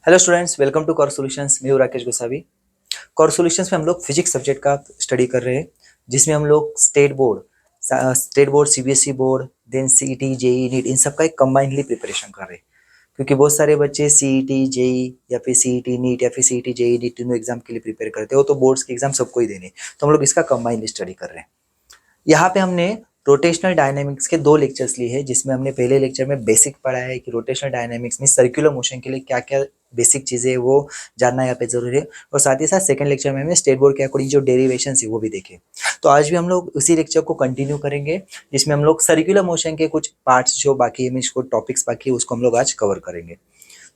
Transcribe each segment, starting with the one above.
Hello students, welcome to core solutions. मैं हूं Rakesh Gosavi. Core solutions में हम लोग फिजिक्स सब्जेक्ट का स्टडी कर रहे हैं, जिसमें हम लोग state board CBSE board, then CET JEE NEET, इन सब का एक कंबाइनली प्रिपरेशन कर रहे हैं। क्योंकि बहुत सारे बच्चे सीईटी जेई या फिर सीईटी नीट या फिर सीईटी जेई नीट तीनों एग्जाम के लिए प्रिपेयर करते हो, तो बोर्ड्स के एग्जाम सबको ही देने, तो हम लोग इसका कंबाइनली स्टडी कर रहे हैं। यहाँ पे हमने रोटेशनल डायनामिक्स के 2 लेक्चर्स लिए हैं, जिसमें हमने पहले लेक्चर में बेसिक पढ़ा है कि रोटेशनल डायनामिक्स में सर्कुलर मोशन के लिए क्या क्या बेसिक चीज़ें हैं वो जानना यहाँ पे जरूरी है। और साथ ही साथ सेकंड लेक्चर में हमने स्टेट बोर्ड के अकॉर्डिंग जो डेरिवेशन है वो भी देखे। तो आज भी हम लोग उसी लेक्चर को कंटिन्यू करेंगे, जिसमें हम लोग सर्कुलर मोशन के कुछ पार्ट्स जो बाकी है, इसको टॉपिक्स बाकी है, उसको हम लोग आज कवर करेंगे।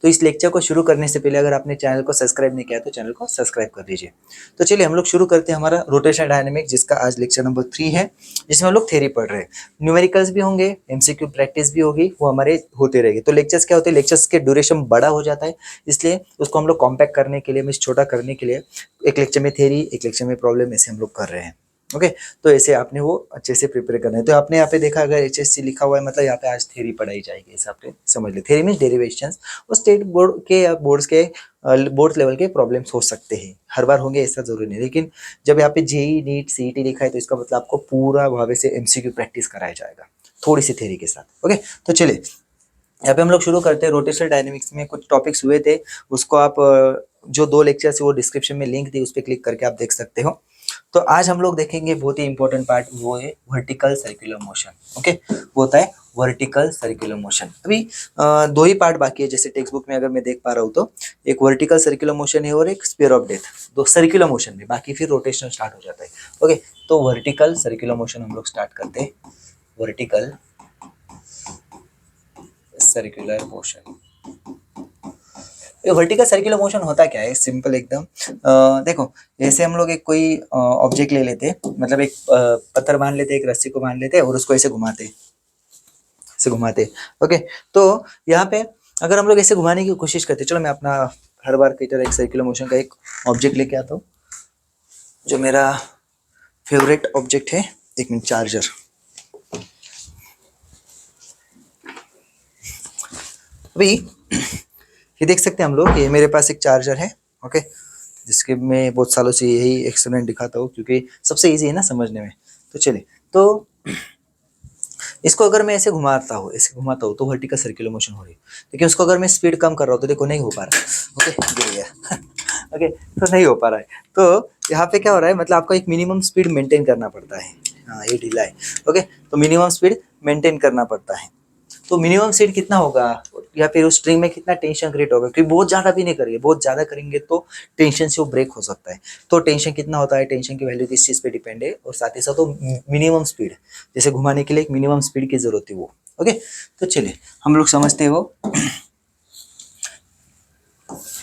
तो इस लेक्चर को शुरू करने से पहले अगर आपने चैनल को सब्सक्राइब नहीं किया तो चैनल को सब्सक्राइब कर लीजिए। तो चलिए हम लोग शुरू करते हैं हमारा रोटेशनल डायनामिक्स, जिसका आज लेक्चर नंबर 3 है, जिसमें हम लोग थ्योरी पढ़ रहे हैं। न्यूमेरिकल्स भी होंगे, एमसीक्यू प्रैक्टिस भी होगी, वो हमारे होते रहेंगे। तो लेक्चर्स क्या होते हैं, लेक्चर्स के ड्यूरेशन बड़ा हो जाता है, इसलिए उसको हम लोग कॉम्पैक्ट करने के लिए, मीन्स छोटा करने के लिए एक लेक्चर में थ्योरी, एक लेक्चर में प्रॉब्लम, ऐसे हम लोग कर रहे हैं। ओके, तो ऐसे आपने वो अच्छे से प्रिपेयर करना है। तो आपने यहाँ पे देखा, अगर एचएससी लिखा हुआ है मतलब यहाँ पे आज थ्योरी पढ़ाई जाएगी, ऐसा आपने समझ ले। थ्योरी मीन्स डेरिवेशंस, और स्टेट बोर्ड के या बोर्ड लेवल के प्रॉब्लम्स हो सकते हैं, हर बार होंगे ऐसा जरूरी नहीं। लेकिन जब यहाँ पे जेई नीट सीईटी लिखा है तो इसका मतलब आपको पूरा भावे से एमसीक्यू प्रैक्टिस कराया जाएगा, थोड़ी सी थ्योरी के साथ। ओके, तो चलिए यहाँ पे हम लोग शुरू करते हैं। रोटेशनल डायनेमिक्स में कुछ टॉपिक्स हुए थे, उसको आप जो 2 लेक्चर्स है वो डिस्क्रिप्शन में लिंक दी, उस पर क्लिक करके आप देख सकते हो। तो आज हम लोग देखेंगे बहुत ही इंपॉर्टेंट पार्ट, वो है वर्टिकल सर्कुलर मोशन। ओके, वो होता है वर्टिकल सर्कुलर मोशन। अभी 2 ही पार्ट बाकी है, जैसे टेक्स्ट बुक में अगर मैं देख पा रहा हूँ तो एक वर्टिकल सर्कुलर मोशन है और एक sphere of death, 2 circular motion में, बाकी फिर रोटेशनल स्टार्ट हो जाता है। ओके, तो वर्टिकल सर्कुलर मोशन हम लोग स्टार्ट करते हैं। वर्टिकल सर्कुलर मोशन, ये वर्टिकल सर्कुलर मोशन होता क्या है, सिंपल एकदम। देखो, जैसे हम लोग एक कोई ऑब्जेक्ट ले लेते, मतलब एक पत्थर बांध लेते, एक रस्सी को बांध लेते और उसको ऐसे घुमाते। ओके, तो यहाँ पे अगर हम लोग ऐसे घुमाने की कोशिश करते, चलो मैं अपना हर बार की तरह एक सर्कुलर मोशन का एक ऑब्जेक्ट लेके आता हूँ, जो मेरा फेवरेट ऑब्जेक्ट है। एक मिनट, चार्जर। अभी ये देख सकते हैं हम लोग, ये मेरे पास एक चार्जर है। ओके, जिसके मैं बहुत सालों से यही एक्सपेरिमेंट दिखाता हूँ, क्योंकि सबसे इजी है ना समझने में। तो चलिए, तो इसको अगर मैं ऐसे घुमाता हूँ तो वर्टिकल सर्कुलर मोशन हो रही है। लेकिन उसको अगर मैं स्पीड कम कर रहा हूँ तो देखो नहीं हो पा रहा है। ओके, गिर गया। ओके, तो नहीं हो पा रहा है। तो यहाँ पे क्या हो रहा है, मतलब आपको एक मिनिमम स्पीड मेंटेन करना पड़ता है। हाँ, ये ढीला है। ओके, तो मिनिमम स्पीड मेंटेन करना पड़ता है। तो मिनिमम स्पीड कितना होगा, या फिर उस स्ट्रिंग में कितना टेंशन क्रिएट होगा, क्योंकि बहुत ज्यादा भी नहीं करेंगे, बहुत ज्यादा करेंगे तो टेंशन से वो ब्रेक हो सकता है। तो टेंशन कितना होता है, टेंशन की वैल्यू किस चीज पे डिपेंड है, और साथ ही साथ तो मिनिमम स्पीड, जैसे घुमाने के लिए एक मिनिमम स्पीड की जरूरत है वो। ओके, तो चलिए हम लोग समझते हैं वो।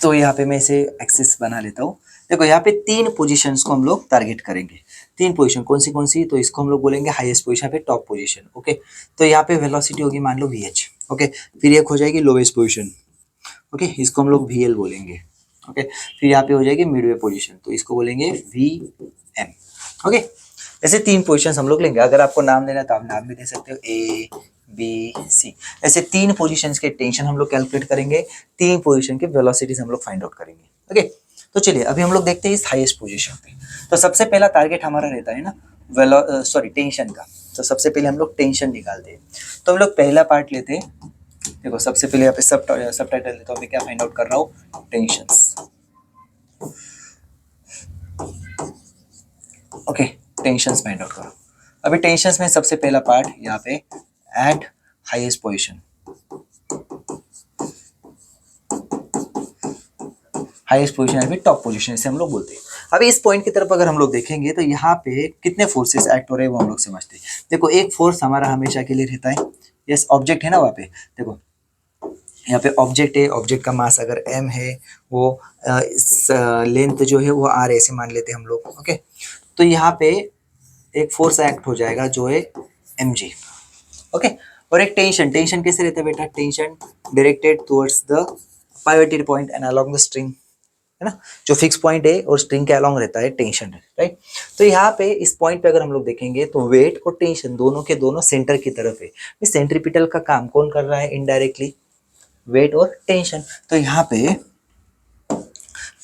तो यहाँ पे मैं इसे एक्सिस बना लेता हूँ। देखो, यहाँ पे 3 पोजीशंस को हम लोग टारगेट करेंगे। 3 पोजीशन कौन सी, तो इसको हम लोग बोलेंगे हाईएस्ट पोजीशन पे, टॉप पोजीशन। ओके, तो यहाँ पे वेलोसिटी होगी मान लो वीएच। ओके, फिर एक हो जाएगी लोवेस्ट पोजीशन। ओके, इसको हम लोग वीएल बोलेंगे। ओके, फिर यहाँ पे हो जाएगी मिडवे पोजीशन, तो इसको बोलेंगे वीएम। ओके, ऐसे 3 पोजीशंस हम लोग लेंगे। अगर आपको नाम देना है तो आप नाम भी दे सकते हो, ए बी सी। ऐसे 3 पोजीशंस के टेंशन हम लोग कैलकुलेट करेंगे, 3 पोजीशन के वेलोसिटीज हम लोग फाइंड आउट करेंगे। ओके, तो चलिए अभी हम लोग देखते हैं इस हाईएस्ट पोजीशन पे। तो सबसे पहला टारगेट हमारा रहता है ना टेंशन का। तो सबसे पहले हम लोग टेंशन निकालते हैं। तो हम लोग पहला पार्ट लेते हैं। देखो, सबसे पहले यहाँ पे सब टाइटल देता हूँ, मैं क्या फाइंड आउट कर रहा हूँ, tensions. Okay, tensions find out करो। अभी टेंशंस में सबसे पहला पार्ट यहाँ पे eight highest position. Highest position है टॉप पोजीशन, इसे हम लोग बोलते हैं। अभी इस पॉइंट की तरफ अगर हम लोग देखेंगे तो यहाँ पे कितने फोर्सेस एक्ट हो रहे हैं वो हम लोग समझते हैं। देखो, एक फोर्स हमारा हमेशा के लिए रहता है, यस ऑब्जेक्ट है ना वहाँ पे। देखो, यहाँ पे ऑब्जेक्ट है, ऑब्जेक्ट का मास अगर m है, वो इस लेंथ जो है वो r ऐसे मान लेते हैं हम लोग। ओके, तो यहाँ पे एक फोर्स एक्ट हो जाएगा जो है mg। ओके, और एक टेंशन कैसे रहता है बेटा, tension directed towards the pivoted point and along the string, है ना। जो फिक्स पॉइंट है और स्ट्रिंग के अलोंग रहता है टेंशन, राइट। तो यहाँ पे इस पॉइंट पे अगर हम लोग देखेंगे तो वेट और टेंशन दोनों के दोनों सेंटर की तरफ है। सेंट्रीपिटल का काम कौन कर रहा है, इनडायरेक्टली वेट और टेंशन। तो यहाँ पे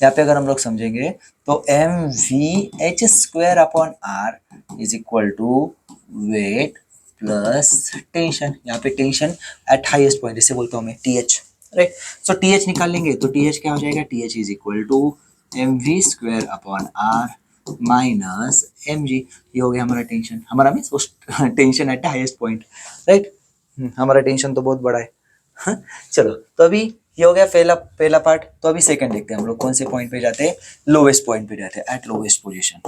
यहाँ पे अगर हम लोग समझेंगे तो M V H square upon R is equal to weight plus tension. यहाँ पे टेंशन एट हाईएस्ट पॉइंट, जिसे बोलता हूँ मैं T H, right. So T H निकाल लेंगे तो टी एच क्या हो जाएगा, T H is equal to M V square upon R minus M G. ये हो गया हमारा टेंशन, हमारा means tension at highest point, right. हमारा टेंशन तो बहुत बड़ा है। हाँ, चलो तो अभी ये हो गया पहला पहला पार्ट। तो अभी सेकंड देखते हैं हम लोग कौन से पॉइंट पे जाते हैं, लोवेस्ट पॉइंट पे जाते हैं, at lowest position.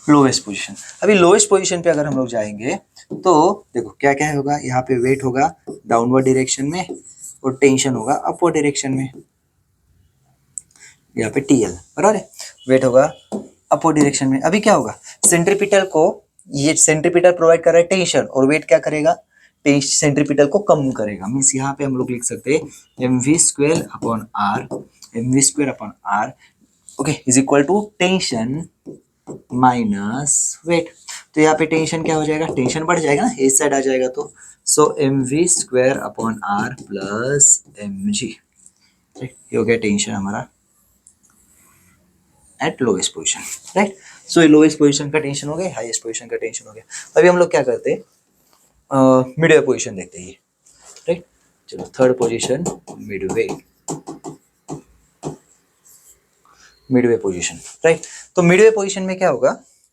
Lowest position, अभी लोवेस्ट पोजीशन पे अगर हम लोग जाएंगे तो देखो क्या क्या होगा, यहाँ पे वेट होगा डाउनवर्ड डायरेक्शन में और टेंशन होगा अपवर्ड डायरेक्शन में। यहाँ पे टीएल बराबर है, वेट होगा अपवर्ड डायरेक्शन में। अभी क्या होगा, सेंट्रीपिटल को, ये सेंट्रीपिटल प्रोवाइड कर रहा है टेंशन और वेट क्या करेगा, सेंट्रीपिटल को कम करेगा। मीन्स यहाँ पे हम लोग लिख सकते हैं M V square upon R, M V square upon R okay is equal to tension minus weight. तो यहाँ पे टेंशन क्या हो जाएगा, टेंशन बढ़ जाएगा ना, इस साइड आ जाएगा तो so M V square upon R plus M G, ये हो गया टेंशन हमारा at lowest position, right. So ये लोवेस्ट पोजीशन का टेंशन हो गया, हाईएस्ट पोजीशन का टेंशन हो गया। अभी हम लोग क्या करते हैं, मिडवे पोजीशन देखते हैं, राइट। चलो third position Midway, Midway position, right. तो मिडवे पोजीशन में क्या होगा,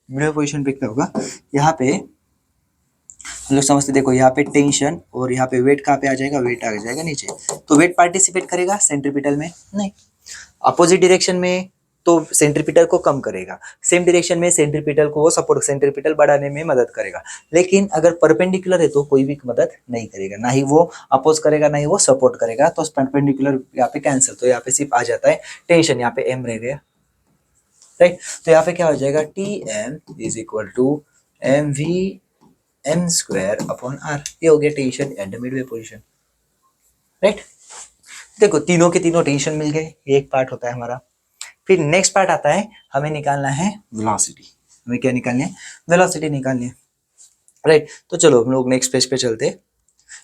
मिडवे पोजीशन पे क्या होगा, यहाँ पे हम लोग समझते, देखो यहाँ पे टेंशन और यहाँ पे वेट कहाँ पे आ जाएगा, वेट आ जाएगा नीचे। तो वेट पार्टिसिपेट करेगा सेंट्रीपिटल में, नहीं। अपोजिट डायरेक्शन में तो सेंट्रीपिटल को कम करेगा, सेम डायरेक्शन में सेंट्रीपिटल को वो सपोर्ट, सेंट्रीपिटल बढ़ाने में मदद करेगा। लेकिन अगर परपेंडिकुलर है तो कोई भी मदद नहीं करेगा, ना ही वो अपोज करेगा ना ही वो सपोर्ट करेगा। तो परपेंडिकुलर यहाँ पे कैंसिल, तो यहाँ पे सिर्फ आ जाता है टेंशन, यहाँ पे एम रह गया, राइट। तो यहाँ पे क्या हो जाएगा, T M is equal to M V M square upon R, ये हो गया tension at the midway position, right. देखो तीनों के तीनों टेंशन मिल गए, ये एक पार्ट होता है हमारा। फिर नेक्स्ट पार्ट आता है, हमें निकालना है वेलोसिटी। हमें क्या निकालनी है, वेलोसिटी निकालनी है, राइट। तो चलो हम लोग नेक्स्ट पेज पे चलते हैं,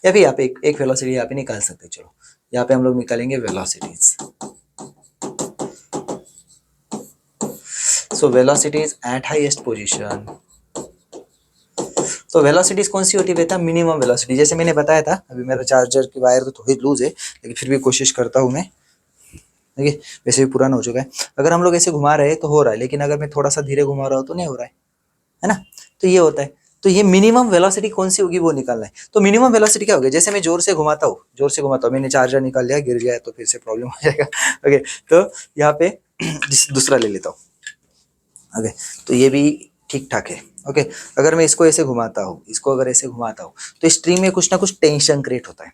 या फिर यहाँ पे एक वेलोसिटी यहाँ पे निकाल सकते हैं। चलो यहाँ पे हम लोग निकालेंगे वेलोसिटीज। सो वेलोसिटीज एट हाईएस्ट पोजीशन। तो वेलोसिटीज कौन सी होती है बेटा, मिनिमम वेलोसिटी। जैसे मैंने बताया था, अभी मेरा चार्जर की वायर तो थोड़ी लूज है लेकिन फिर भी कोशिश करता हूँ मैं, देखिए वैसे भी पुराना हो चुका है। अगर हम लोग ऐसे घुमा रहे हैं तो हो रहा है, लेकिन अगर मैं थोड़ा सा धीरे घुमा रहा हूँ तो नहीं हो रहा है ना। तो ये होता है। तो ये मिनिमम वेलोसिटी कौन सी होगी वो निकालना है। तो मिनिमम वेलोसिटी क्या होगी, जैसे मैं जोर से घुमाता हूँ, मैंने चार्जर निकाल लिया, गिर गया तो फिर से प्रॉब्लम हो जाएगा। ओके तो यहाँ पे दूसरा ले लेता हूँ। ओके तो ये भी ठीक ठाक है। ओके अगर मैं इसको ऐसे घुमाता हूँ, इसको अगर ऐसे घुमाता हूँ तो स्ट्रिंग में कुछ ना कुछ टेंशन क्रिएट होता है,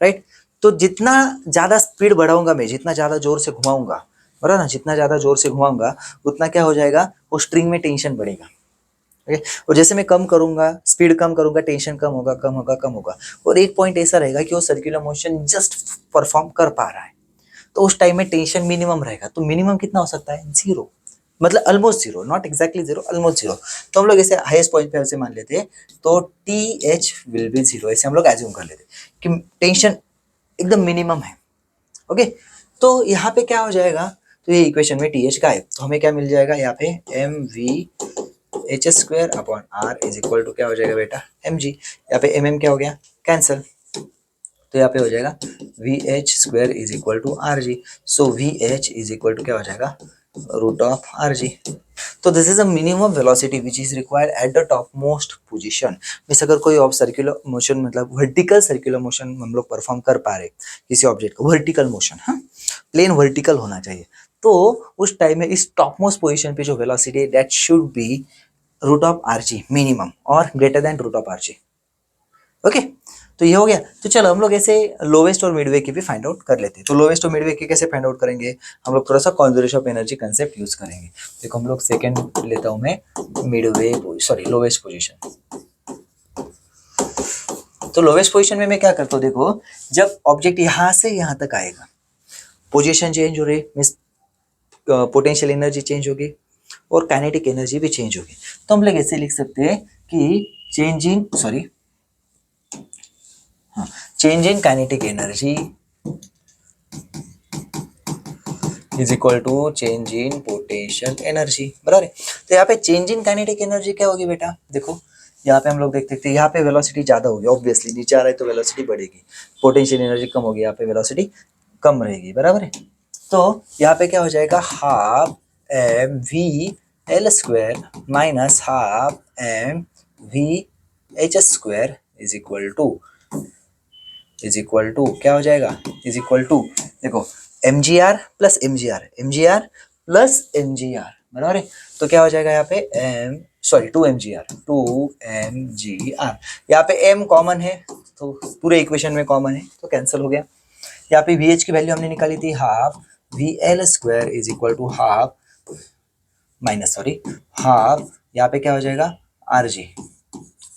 राइट। तो जितना ज़्यादा स्पीड बढ़ाऊंगा मैं, जितना ज़्यादा जोर से घुमाऊंगा, बराबर ना, जितना ज़्यादा जोर से घुमाऊंगा उतना क्या हो जाएगा, वो स्ट्रिंग में टेंशन बढ़ेगा। ओके और जैसे मैं कम करूंगा, स्पीड कम करूंगा, टेंशन कम होगा कम होगा कम होगा। और एक पॉइंट ऐसा रहेगा कि वो सर्कुलर मोशन जस्ट परफॉर्म कर पा रहा है, तो उस टाइम में टेंशन मिनिमम रहेगा। तो मिनिमम कितना हो सकता है, जीरो, मतलब almost zero, not exactly zero, almost zero. तो हम लोग ऐसे हाईएस्ट पॉइंट पे ऐसे मान लेते हैं, तो T H will be zero, ऐसे हम लोग एज्यूम कर लेते हैं कि टेंशन एकदम मिनिमम है। ओके तो यहाँ पे क्या हो जाएगा, तो ये इक्वेशन में टी एच का है, तो हमें क्या मिल जाएगा यहाँ पे M V H square upon R is equal to क्या हो जाएगा बेटा, एम जी। यहाँ पे एम एम क्या हो गया, कैंसिल, तो यहाँ पे हो जाएगा V H square is equal to R G. So V H is equal to क्या हो जाएगा, रूट ऑफ आर जी। तो this is a minimum velocity which is required at the top most position. Means अगर कोई of circular motion, मतलब vertical circular motion हम लोग perform कर पा रहे किसी ऑब्जेक्ट का, वर्टिकल मोशन, हाँ प्लेन वर्टिकल होना चाहिए, तो उस टाइम में इस टॉप मोस्ट पोजिशन पे जो velocity that should be root of R G minimum और greater than root of R G. Okay तो ये हो गया। तो चलो हम लोग ऐसे लोवेस्ट और मिडवे की भी फाइंड आउट कर लेते हैं। तो लोवेस्ट और मिडवे की कैसे फाइंड आउट करेंगे, हम लोग थोड़ा सा conservation of energy concept use करेंगे। देखो हम लोग सेकंड लेता हूं मैं, मिडवे सॉरी लोवेस्ट पोजीशन। तो लोवेस्ट पोजीशन में मैं क्या करता हूँ, देखो जब ऑब्जेक्ट यहाँ से यहाँ तक आएगा, पोजीशन चेंज हो रही, मीन्स पोटेंशियल एनर्जी चेंज होगी और काइनेटिक एनर्जी भी चेंज होगी। तो हम लोग ऐसे लिख सकते हैं कि change in kinetic energy is equal to change in potential energy, बराबर है। तो यहाँ पे चेंज इन काइनेटिक एनर्जी क्या होगी बेटा, देखो यहाँ पे हम लोग देखते थे, यहाँ पे वेलोसिटी ज्यादा होगी, ऑब्वियसली नीचे आ रहा है तो वेलोसिटी बढ़ेगी, पोटेंशियल एनर्जी कम होगी, यहाँ पे वेलोसिटी कम रहेगी, बराबर है। तो यहाँ पे क्या हो जाएगा, half M V L square minus half M V H square is equal to क्या हो जाएगा, इज इक्वल टू देखो M G R plus M G R, M G R plus M G R, बराबर है। तो क्या हो जाएगा यहाँ पे two M G R, two M G R, यहाँ पे एम कॉमन है तो पूरे इक्वेशन में कॉमन है तो कैंसिल हो गया। यहाँ पे वी एच की वैल्यू हमने निकाली थी half V L square is equal to half minus half, यहाँ पे क्या हो जाएगा आर जी,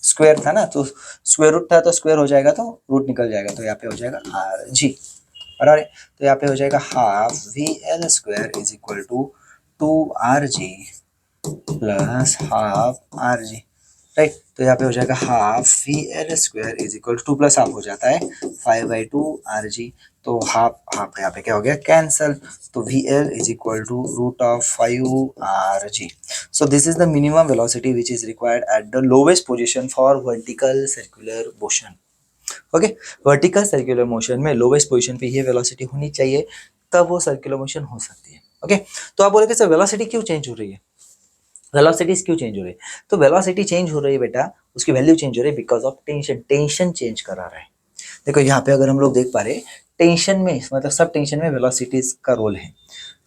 स्क्वायर था ना तो स्क्वायर रूट था तो स्क्वायर हो जाएगा तो रूट निकल जाएगा, तो यहाँ पे हो जाएगा आर जी, बराबर है। तो यहाँ पे हो जाएगा half V L square is equal to two R G plus half R G, right. तो यहाँ पे हो जाएगा half V L square is equal to plus half हो जाता है 5/2 आर जी, तो हाफ हाफ यहाँ पे क्या हो गया कैंसल, तो V L is equal to root of 5 R G. So this is the minimum velocity which is required at the lowest position for vertical circular motion. Okay, vertical circular motion में lowest position पे ये velocity होनी चाहिए, तब वो circular motion हो सकती है। ओके, तो आप बोलोगे सर वेलोसिटी क्यों चेंज हो रही है, वेलोसिटीज क्यों चेंज हो रही है, तो वेलोसिटी चेंज हो रही है बेटा, उसकी वैल्यू चेंज हो रही है because of tension, tension change करा रहा है। देखो यहाँ पे अगर हम लोग देख पा रहे टेंशन में, मतलब सब टेंशन में वेलोसिटीज का रोल है।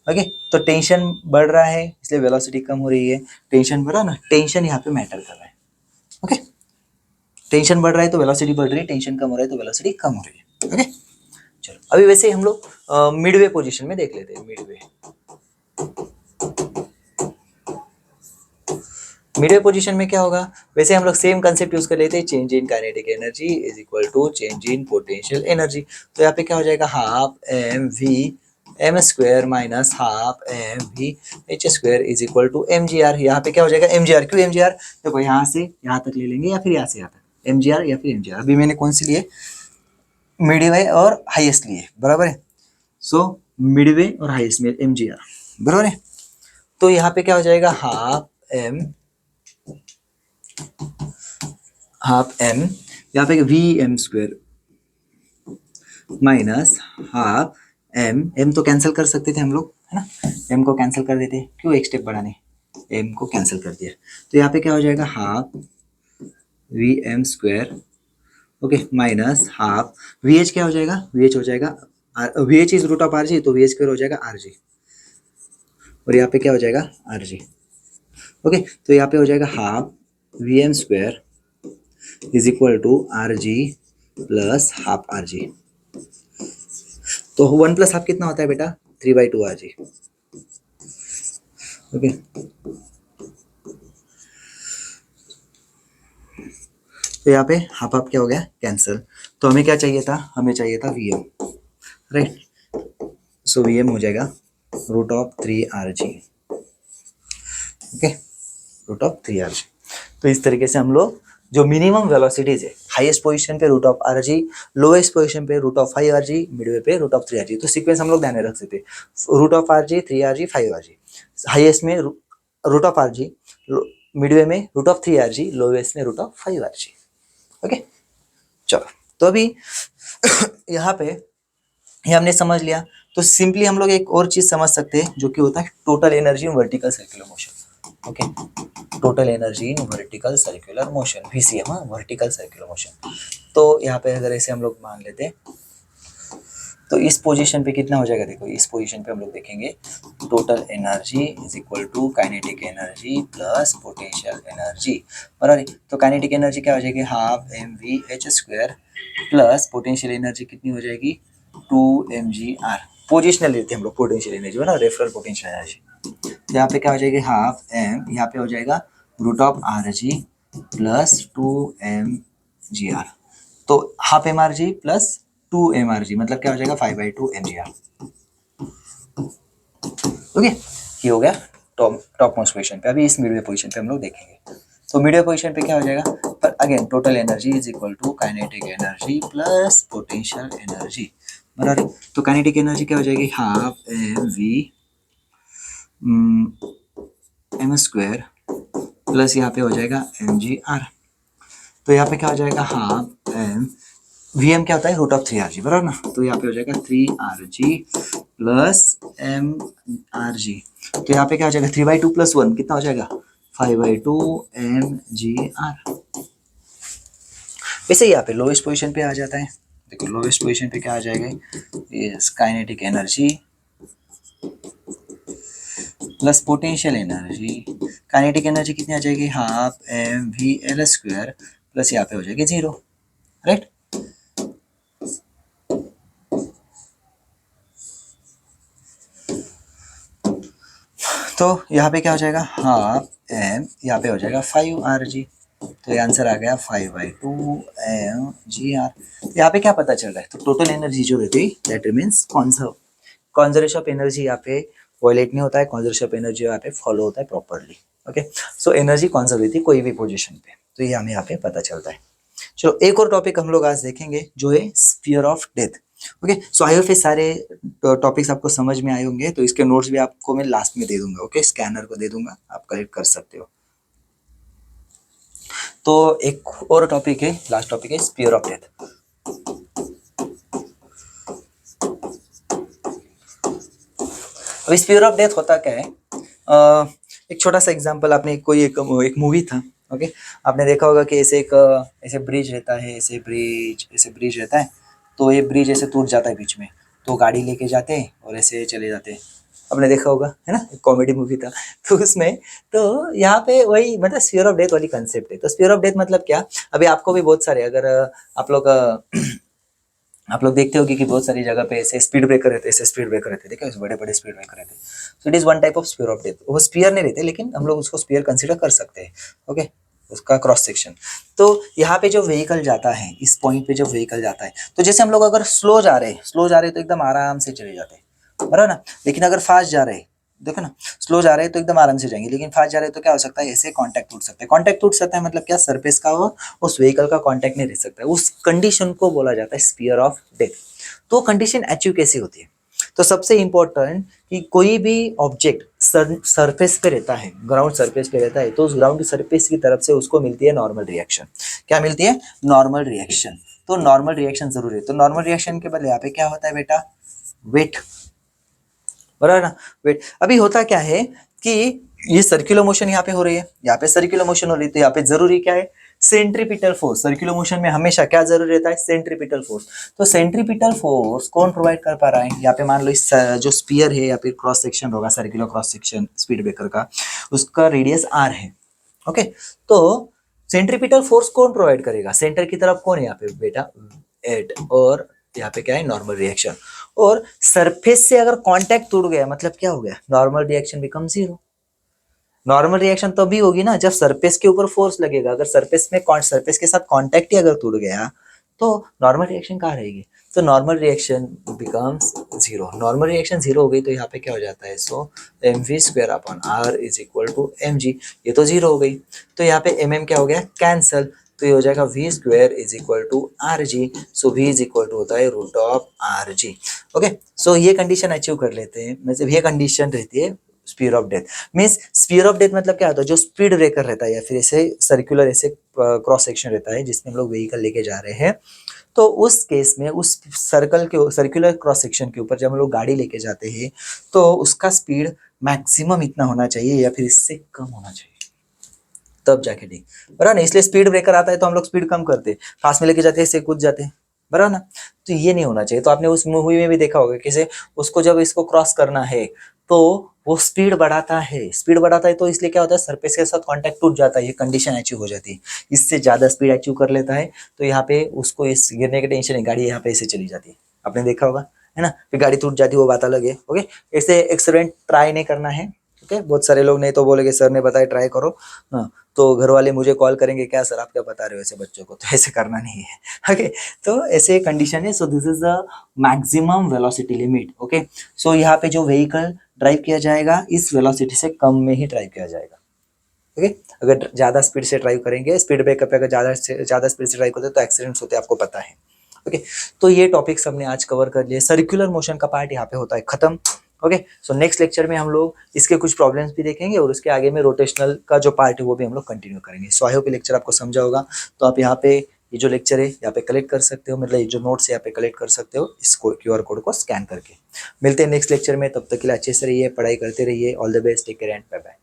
ओके, तो टेंशन बढ़ रहा है इसलिए वेलोसिटी कम हो रही है, टेंशन बढ़ा ना, टेंशन यहाँ पे मैटर कर रहा है। ओके, टेंशन बढ़ रहा है तो वेलोसिटी बढ़ रही है, टेंशन कम हो रहा है तो वेलोसिटी कम हो रही है। ओके, चलो अभी वैसे हम लोग मिडवे पोजीशन में देख लेते हैं। मिडवे पोजीशन में क्या होगा, वैसे हम लोग सेम कंसेप्ट यूज कर लेते हैं, change in kinetic energy is equal to change in potential energy. तो यहाँ पे क्या हो जाएगा half M V M square minus half M V H square is equal to M G R. यहाँ पे क्या हो जाएगा एम जी आर, क्यों एम जी आर, देखो यहाँ से यहाँ तक ले लेंगे या फिर यहाँ से यहाँ तक, एम जी आर या फिर एम जी आर। अभी मैंने कौन सी लिए, मिडवे और हाईएस्ट लिए, बराबर है। सो मिडवे और हाईएस्ट में एम जी आर, बराबर है। तो यहाँ पे क्या हो जाएगा हाफ एम यहाँ पे V M square minus half M तो कैंसिल कर सकते थे हम लोग, है ना, एम को कैंसिल कर देते, क्यों एक स्टेप बढ़ाने, एम को कैंसिल कर दिया। तो यहाँ पे क्या हो जाएगा half V M square, okay, minus half V H, क्या हो जाएगा वी एच हो जाएगा V H is root of R G, तो वी एच स्क्वायर हो जाएगा आर जी, और यहाँ पे क्या हो जाएगा आर जी। ओके, तो यहाँ पे हो जाएगा half V M square is equal to R G plus half R G. तो 1 प्लस हाफ कितना होता है बेटा, 3/2 आर जी। ओके, तो यहाँ पे हाफ हाफ क्या हो गया कैंसिल। तो हमें क्या चाहिए था, हमें चाहिए था V M, right. So V M हो जाएगा root of 3 R G, okay, root of 3 R G. तो इस तरीके से हम लोग जो मिनिमम वेलोसिटीज है, हाईएस्ट पोजीशन पे root of R G, lowest position पे root of 5 R G, midway पे रूट ऑफ 3 आर जी। तो सीक्वेंस हम लोग ध्यान में रख सकते हैं, root of R G, 3 R ji, 5 R G, highest में root of R G, midway में root of 3 R G, lowest में root of 5 R G. Okay, चलो तो अभी यहाँ पे ये हमने समझ लिया। तो सिंपली हम लोग एक और चीज समझ सकते हैं जो कि होता है total energy in vertical circular motion. Okay, total energy in vertical circular motion, VCM, vertical circular motion. तो यहाँ पे अगर ऐसे हम लोग मान लेते हैं तो इस पोजीशन पे कितना हो जाएगा, देखो इस पोजीशन पे हम लोग देखेंगे total energy is equal to kinetic energy plus potential energy, बराबर। तो काइनेटिक एनर्जी क्या हो जाएगी half M V H square plus potential energy कितनी हो जाएगी 2 mgr। पोजिशनल लेते हैं हम लोग पोटेंशियल एनर्जी, है ना, रेफरल पोटेंशियल एनर्जी। तो यहाँ पे क्या हो जाएगी हाफ एम, यहाँ पे हो जाएगा root of R G plus 2 mgr। तो half M R G plus 2 mr G, मतलब क्या हो जाएगा 5/2 mgr। ओके, ये हो गया टॉप मोस्ट पोजीशन पे। अभी इस मिडवे पोजीशन पे हम लोग देखेंगे। तो मिडवे पोजीशन पे क्या हो जाएगा, पर again total energy is equal to kinetic energy plus potential energy, बराबर। तो काइनेटिक एनर्जी क्या हो जाएगी half M V M square plus यहाँ पे हो जाएगा एम जी आर। तो यहाँ पे क्या हो जाएगा, हाफ एम वी एम क्या होता है, रूट ऑफ 3 RG, बराबर ना। तो यहाँ पे हो जाएगा 3RG plus M R G. तो यहाँ पे क्या हो जाएगा, 3/2 + 1 कितना हो जाएगा, 5/2 एम जी आर। वैसे यहाँ पे लोएस्ट पोजीशन पे आ जाता है। देखो लोएस्ट पोजीशन पे क्या आ जाएगा, ये kinetic energy plus potential energy. Kinetic energy कितनी आ जाएगी, half M V L square plus यहाँ पे हो जाएगी 0, राइट। तो यहाँ पे क्या हो जाएगा, हाफ एम, यहाँ पे हो जाएगा 5RG। तो ये आंसर आ गया 5/2 एम जी आर। यहाँ पे क्या पता चल रहा है, तो टोटल एनर्जी जो रहती है दैट रिमीन्स कॉन्जर्वेशन ऑफ एनर्जी यहाँ पे वॉयलेट नहीं होता है, कॉन्जर्वेशन ऑफ एनर्जी यहाँ पे फॉलो होता है properly. Okay, so energy conserve रहती है कोई भी पोजीशन पे, तो ये हमें यहाँ पे पता चलता है। चलो एक और टॉपिक हम लोग आज देखेंगे जो है sphere of death. Okay, so I hope ये सारे टॉपिक्स आपको समझ में आए होंगे। तो इसके नोट्स भी आपको मैं लास्ट में दे दूंगा, ओके, स्कैनर को दे दूंगा, आप कलेक्ट कर सकते हो। तो एक और टॉपिक है, लास्ट टॉपिक है स्फीयर ऑफ डेथ। अब स्फीयर ऑफ डेथ होता क्या है, एक छोटा सा एग्जांपल, आपने कोई एक मूवी था, ओके, आपने देखा होगा कि ऐसे ब्रिज रहता है, ऐसे ब्रिज रहता है। तो ये ब्रिज ऐसे टूट जाता है बीच में, तो गाड़ी लेके जाते हैं और ऐसे चले जाते हैं, आपने देखा होगा, है ना, कॉमेडी मूवी था। तो उसमें तो यहाँ पे वही मतलब स्फीयर ऑफ डेथ वाली कंसेप्ट है। तो स्फीयर ऑफ डेथ मतलब क्या, अभी आपको भी बहुत सारे, अगर आप लोग देखते हो कि बहुत सारी जगह पे ऐसे स्पीड ब्रेकर रहते हैं, ऐसे स्पीड ब्रेकर रहते हैं, देखो ऐसे बड़े बड़े स्पीड ब्रेकर रहते हैं। So it is one type of sphere of death. वो स्पीयर नहीं रहते, लेकिन हम लोग उसको स्पीयर कंसिडर कर सकते हैं, ओके, उसका क्रॉस सेक्शन। तो यहाँ पे जो व्हीकल जाता है, इस पॉइंट पे जो व्हीकल जाता है, तो जैसे हम लोग अगर स्लो जा रहे हैं तो एकदम आराम से चले जाते हैं, बराबर ना। लेकिन अगर फास्ट जा रहे हैं, देखो ना, स्लो जा रहे हैं तो एकदम आराम से जाएंगे, लेकिन फास्ट जा रहे हैं तो क्या हो सकता है, ऐसे कांटेक्ट टूट सकता है। कांटेक्ट टूट सकता है मतलब क्या, सरफेस का और उस व्हीकल का कांटेक्ट नहीं रह सकता है। उस कंडीशन को बोला जाता है स्फीयर ऑफ डेथ। तो कंडीशन अचीव कैसे होती है, तो सबसे इंपॉर्टेंट कि कोई भी ऑब्जेक्ट सरफेस पे रहता है, ग्राउंड सरफेस पे रहता है, तो उस ग्राउंड सरफेस की तरफ से उसको मिलती है नॉर्मल रिएक्शन। क्या मिलती है, नॉर्मल रिएक्शन। तो नॉर्मल रिएक्शन जरूरी है। तो नॉर्मल रिएक्शन के बदले यहाँ पे क्या होता है बेटा, वेट, बराबर ना, वेट। अभी होता क्या है कि ये सर्कुलर मोशन यहाँ पे हो रही है, यहाँ पे सर्कुलर मोशन हो रही है, तो यहाँ पे जरूरी क्या है, सेंट्रीपिटल फोर्स। सर्कुलर मोशन में हमेशा क्या जरूरी रहता है, सेंट्रीपिटल फोर्स। तो सेंट्रीपिटल फोर्स कौन प्रोवाइड कर पा रहा है, यहाँ पे मान लो इस जो स्पीयर है या फिर क्रॉस सेक्शन होगा, circular cross section speed breaker का, उसका रेडियस r है, ओके। तो सेंट्रीपिटल फोर्स कौन प्रोवाइड करेगा, सेंटर की तरफ कौन है यहाँ पे बेटा, 8, और यहाँ पे क्या है, नॉर्मल रिएक्शन। और सरफेस से अगर कांटेक्ट टूट गया मतलब क्या हो गया, normal reaction become 0। Normal reaction तभी होगी ना जब सरफेस के ऊपर फोर्स लगेगा। अगर सरफेस के साथ कांटेक्ट ही अगर टूट गया तो नॉर्मल रिएक्शन कहाँ रहेगी, तो normal reaction becomes 0। Normal reaction 0 हो गई तो यहाँ पे क्या हो जाता है, so mv²/r is equal to mg। ये तो 0 हो गई, तो यहाँ पे mm क्या हो गया, कैंसल। तो ये हो जाएगा v² is equal to rg। So v is equal to होता है root of rg, okay. So ये कंडीशन अचीव कर लेते हैं, मतलब ये कंडीशन रहती है sphere of death. Means sphere of death मतलब क्या होता है, जो स्पीड ब्रेकर रहता है या फिर ऐसे सर्कुलर ऐसे क्रॉस सेक्शन रहता है जिसमें हम लोग व्हीकल लेके जा रहे हैं, तो उस केस में उस सर्कुलर क्रॉस सेक्शन के ऊपर जब हम लोग गाड़ी लेके जाते हैं तो उसका स्पीड मैक्सिमम इतना होना चाहिए या फिर इससे कम होना चाहिए, तब जाके ठीक, बराबर ना। इसलिए स्पीड ब्रेकर आता है तो हम लोग स्पीड कम करते, फास्ट में लेके जाते हैं, इससे कूद जाते हैं, बराबर ना। तो ये नहीं होना चाहिए। तो आपने उस मूवी में भी देखा होगा कैसे उसको जब इसको क्रॉस करना है तो वो स्पीड बढ़ाता है तो इसलिए क्या होता है, सरफेस के साथ कांटेक्ट टूट जाता है, ये कंडीशन अचीव हो जाती है। इससे ज्यादा स्पीड अचीव कर लेता है तो यहाँ पे उसको इस गिरने के टेंशन है, गाड़ी यहाँ पे ऐसे चली जाती है, आपने देखा होगा, है ना। फिर गाड़ी टूट जाती है, वो बात अलग है, ओके। ऐसे एक्सीडेंट ट्राई नहीं करना है, ओके। बहुत सारे लोग नहीं तो बोलेंगे सर ने बताया ट्राई करो, हाँ, तो घर वाले मुझे कॉल करेंगे, क्या सर आप क्या बता रहे हो ऐसे बच्चों को, तो ऐसे करना नहीं है, ओके। तो ऐसे कंडीशन है। So this is the maximum velocity limit, okay. So यहाँ पे जो व्हीकल ड्राइव किया जाएगा इस वेलोसिटी से कम में ही ड्राइव किया जाएगा, ओके। अगर ज्यादा स्पीड से ड्राइव करेंगे, स्पीड ब्रेकर पे अगर ज्यादा स्पीड से ड्राइव करते तो एक्सीडेंट्स होते हैं, आपको पता है, ओके। तो ये टॉपिक्स हमने आज कवर कर लिए। सर्कुलर मोशन का पार्ट यहाँ पे होता है खत्म। ओके, सो नेक्स्ट लेक्चर में हम लोग इसके कुछ प्रॉब्लम्स भी देखेंगे और उसके आगे में रोटेशनल का जो पार्ट है वो भी हम लोग कंटिन्यू करेंगे। सो आई होप ये लेक्चर आपको समझा होगा। तो आप यहाँ पे ये जो लेक्चर है यहाँ पे कलेक्ट कर सकते हो, मतलब ये जो नोट्स है यहाँ पे कलेक्ट कर सकते हो इसको QR कोड को स्कैन करके। मिलते हैं नेक्स्ट लेक्चर में, तब तक के लिए अच्छे से रहिए, पढ़ाई करते रहिए। All the best, take care and bye bye.